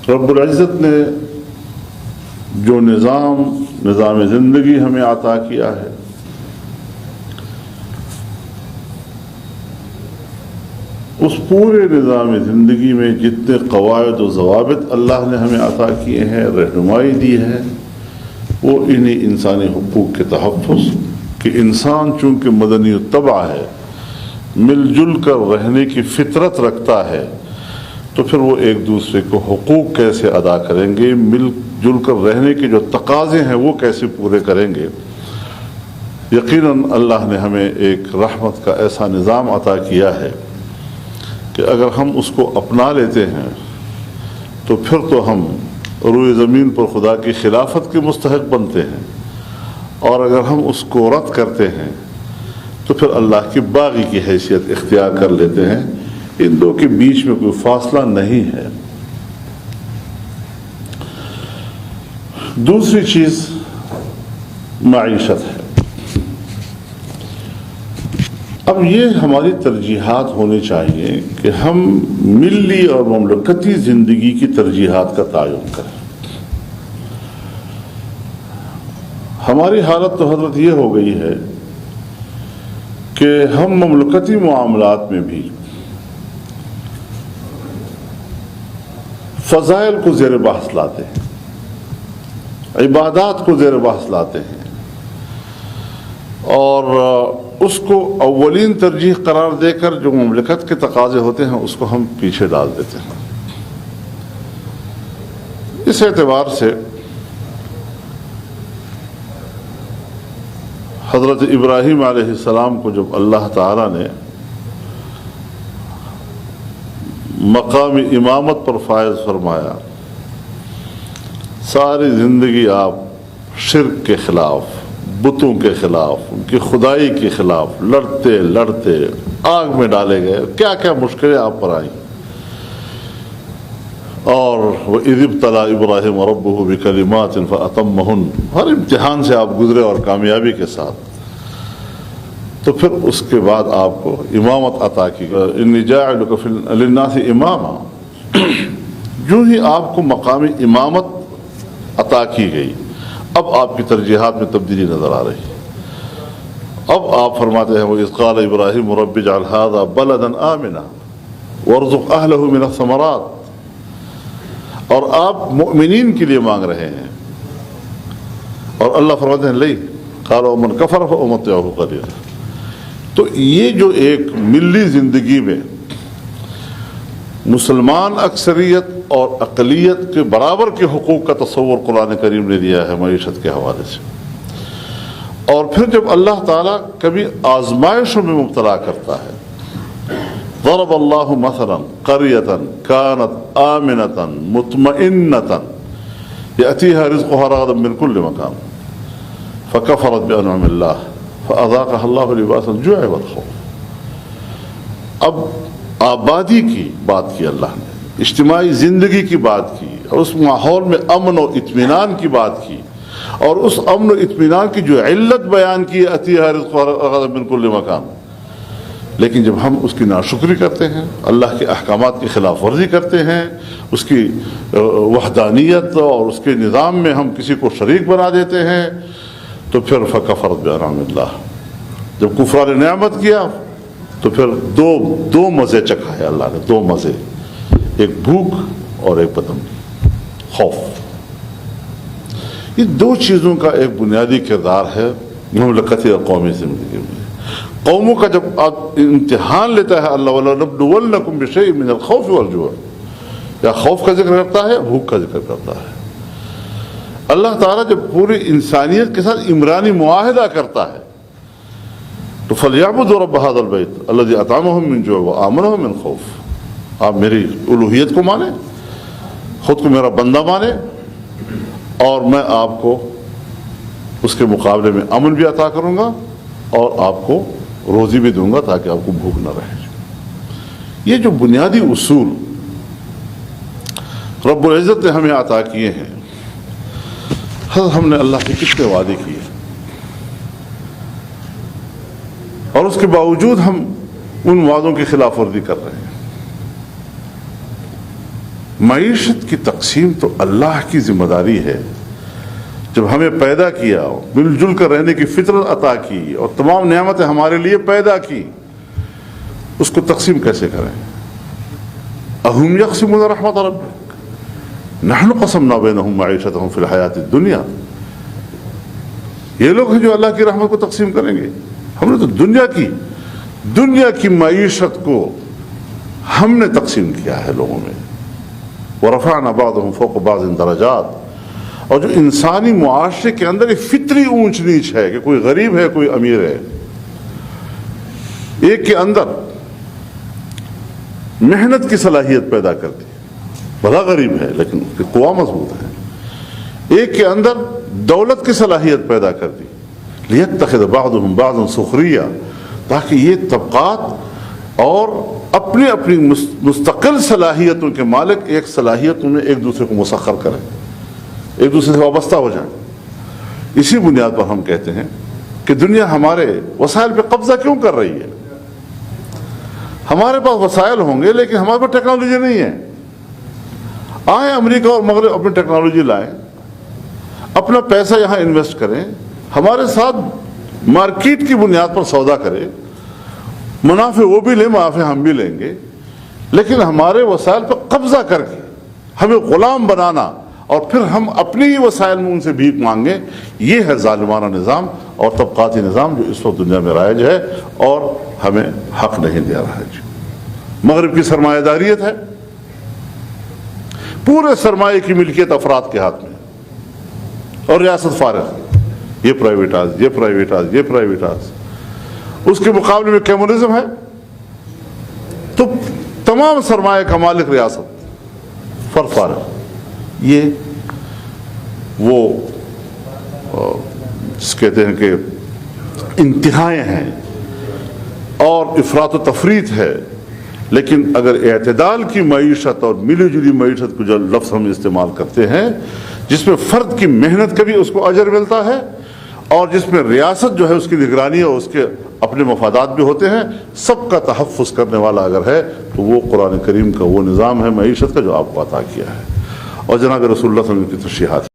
رب العزت نے جو نظام زندگی ہمیں عطا کیا ہے، اس پورے نظام زندگی میں جتنے قواعد و ضوابط اللہ نے ہمیں عطا کیے ہیں، رہنمائی دی ہے، وہ انہی انسانی حقوق کے تحفظ کہ انسان چونکہ مدنی الطبع ہے، مل جل کر رہنے کی فطرت رکھتا ہے، تو پھر وہ ایک دوسرے کو حقوق کیسے ادا کریں گے، مل جل کر رہنے کے جو تقاضے ہیں وہ کیسے پورے کریں گے۔ یقیناً اللہ نے ہمیں ایک رحمت کا ایسا نظام عطا کیا ہے کہ اگر ہم اس کو اپنا لیتے ہیں تو پھر تو ہم روئے زمین پر خدا کی خلافت کے مستحق بنتے ہیں، اور اگر ہم اس کو رد کرتے ہیں تو پھر اللہ کی باغی کی حیثیت اختیار کر لیتے ہیں۔ ان دو کے بیچ میں کوئی فاصلہ نہیں ہے۔ دوسری چیز معیشت ہے۔ اب یہ ہماری ترجیحات ہونی چاہیے کہ ہم ملی اور مملکتی زندگی کی ترجیحات کا تعین کریں۔ ہماری حالت تو حضرت یہ ہو گئی ہے کہ ہم مملکتی معاملات میں بھی فضائل کو زیر بحث لاتے ہیں، عبادات کو زیر بحث لاتے ہیں، اور اس کو اولین ترجیح قرار دے کر جو مملکت کے تقاضے ہوتے ہیں اس کو ہم پیچھے ڈال دیتے ہیں۔ اس اعتبار سے حضرت ابراہیم علیہ السلام کو جب اللہ تعالیٰ نے مقام امامت پر فائز فرمایا، ساری زندگی آپ شرک کے خلاف، بتوں کے خلاف، ان کی خدائی کے خلاف لڑتے لڑتے آگ میں ڈالے گئے، کیا کیا مشکلیں آپ پر آئیں، اور وَإِذِ ابْتَلَىٰ إِبْرَاهِيمَ رَبُّهُ بِكَلِمَاتٍ فَأَتَمَّهُنَّ، ہر امتحان سے آپ گزرے اور کامیابی کے ساتھ، تو پھر اس کے بعد آپ کو امامت عطا کی گئی، إِنِّي جَاعِلُكَ لِلنَّاسِ إِمَامًا۔ جو ہی آپ کو مقام امامت عطا کی گئی، اب آپ کی ترجیحات میں تبدیلی نظر آ رہی ہے۔ اب آپ فرماتے ہیں وَإِذْ قَالَ إِبْرَاهِيمُ رَبِّ اجْعَلْ هَٰذَا بَلَدًا آمِنًا وَارْزُقْ أَهْلَهُ مِنَ الثَّمَرَاتِ، اور آپ مومنین کے لیے مانگ رہے ہیں، اور اللہ فرماتے ہیں لئی قَالَ وَمَنْ كَفَرَ فَأُمَتِّعُهُ قَلِيلًا۔ تو یہ جو ایک ملی زندگی میں مسلمان اکثریت اور اقلیت کے برابر کے حقوق کا تصور قرآن کریم نے دیا ہے معیشت کے حوالے سے، اور پھر جب اللہ تعالیٰ کبھی آزمائشوں میں مبتلا کرتا ہے، ضرب اللہ مثلا قریۃ کانت آمنۃ مطمئنۃ یأتیہا رزقہا رغدا من کل مکان فکفرت بانعم اللہ فاذاقہا اللہ لباس الجوع والخوف۔ اب آبادی کی بات کی اللہ نے، اجتماعی زندگی کی بات کی، اور اس ماحول میں امن و اطمینان کی بات کی، اور اس امن و اطمینان کی جو علت بیان کی اتیہا رزقہا رغدا من کل مکان، لیکن جب ہم اس کی ناشکری کرتے ہیں، اللہ کے احکامات کی خلاف ورزی کرتے ہیں، اس کی وحدانیت اور اس کے نظام میں ہم کسی کو شریک بنا دیتے ہیں، تو پھر فکفرت بانعم اللہ، جب کفران نعمت کیا تو پھر دو مزے چکھائے اللہ نے، دو مزے، ایک بھوک اور ایک بدامنی، خوف۔ یہ دو چیزوں کا ایک بنیادی کردار ہے مملکتی اور قومی زندگی میں۔ قوموں کا جب آپ امتحان لیتا ہے اللہ وَلَنَبْلُوَنَّكُمْ بِشَيْءٍ مِّنَ الْخَوْفِ وَالْجُوعِ، یا خوف کا ذکر کرتا ہے، بھوک کا ذکر کرتا ہے۔ اللہ تعالیٰ جب پوری انسانیت کے ساتھ عمرانی معاہدہ کرتا ہے تو فَلْيَعْبُدُوا رَبَّ هَٰذَا الْبَيْتِ الَّذِي أَطْعَمَهُم مِّن جُوعٍ وَآمَنَهُم مِّن خَوْفٍ۔ آپ میری الوہیت کو مانیں، خود کو میرا بندہ مانیں، اور میں آپ کو اس کے مقابلے میں امن بھی عطا کروں گا اور آپ کو روزی بھی دوں گا تاکہ آپ کو بھوک نہ رہے۔ یہ جو بنیادی اصول رب العزت نے ہمیں عطا کیے ہیں، ہم نے اللہ سے کتنے وعدے کیے، اور اس کے باوجود ہم ان وعدوں کی خلاف ورزی کر رہے ہیں۔ معیشت کی تقسیم تو اللہ کی ذمہ داری ہے. جب ہمیں پیدا کیا، مل جل کر رہنے کی فطرت عطا کی اور تمام نعمتیں ہمارے لیے پیدا کی، اس کو تقسیم کیسے کریں؟ اہم یقسمون رحمت ربک نحن قسمنا بینہم معیشتہم فی الحیات الدنیا. یہ لوگ ہیں جو اللہ کی رحمت کو تقسیم کریں گے. ہم نے تو دنیا کی معیشت کو ہم نے تقسیم کیا ہے لوگوں میں. ورفعنا بعضهم فوق بعض درجات. اور جو انسانی معاشرے کے اندر ایک فطری اونچ نیچ ہے کہ کوئی غریب ہے کوئی امیر ہے، ایک کے اندر محنت کی صلاحیت پیدا کر دی، بڑا غریب ہے لیکن اس کی قوا مضبوط ہے، ایک کے اندر دولت کی صلاحیت پیدا کر دی، لیتخذ بعضهم بعضا سخریا، تاکہ یہ طبقات اور اپنی اپنی مستقل صلاحیتوں کے مالک ایک صلاحیتوں میں ایک دوسرے کو مسخر کریں، ایک دوسرے سے وابستہ ہو جائیں. اسی بنیاد پر ہم کہتے ہیں کہ دنیا ہمارے وسائل پہ قبضہ کیوں کر رہی ہے؟ ہمارے پاس وسائل ہوں گے لیکن ہمارے پاس ٹیکنالوجی نہیں ہے. آئیں امریکہ اور مغرب اپنی ٹیکنالوجی لائیں، اپنا پیسہ یہاں انویسٹ کریں، ہمارے ساتھ مارکیٹ کی بنیاد پر سودا کریں، منافع وہ بھی لیں، منافع ہم بھی لیں گے، لیکن ہمارے وسائل پر قبضہ کر کے ہمیں غلام بنانا اور پھر ہم اپنی ہی وسائل میں ان سے بھیک مانگیں، یہ ہے ظالمانہ نظام اور طبقاتی نظام جو اس وقت دنیا میں رائج ہے اور ہمیں حق نہیں دے رہا ہے. مغرب کی سرمایہ داریت ہے، پورے سرمایہ کی ملکیت افراد کے ہاتھ میں اور ریاست فارغ، یہ پرائیویٹائز، یہ پرائیویٹائز، یہ پرائیویٹائز. اس کے مقابلے میں کمیونزم ہے تو تمام سرمایہ کا مالک ریاست، فرد فارغ. یہ وہ جس کہتے ہیں کہ انتہائیں ہیں اور افراط و تفریط ہے. لیکن اگر اعتدال کی معیشت اور ملی جلی معیشت کو جو لفظ ہم استعمال کرتے ہیں، جس میں فرد کی محنت کا بھی اس کو اجر ملتا ہے اور جس میں ریاست جو ہے اس کی نگرانی اور اس کے اپنے مفادات بھی ہوتے ہیں، سب کا تحفظ کرنے والا اگر ہے تو وہ قرآن کریم کا وہ نظام ہے معیشت کا جو آپ کو عطا کیا ہے. اور جناب رسول اللہ صلی اللہ علیہ وسلم کی تشریحات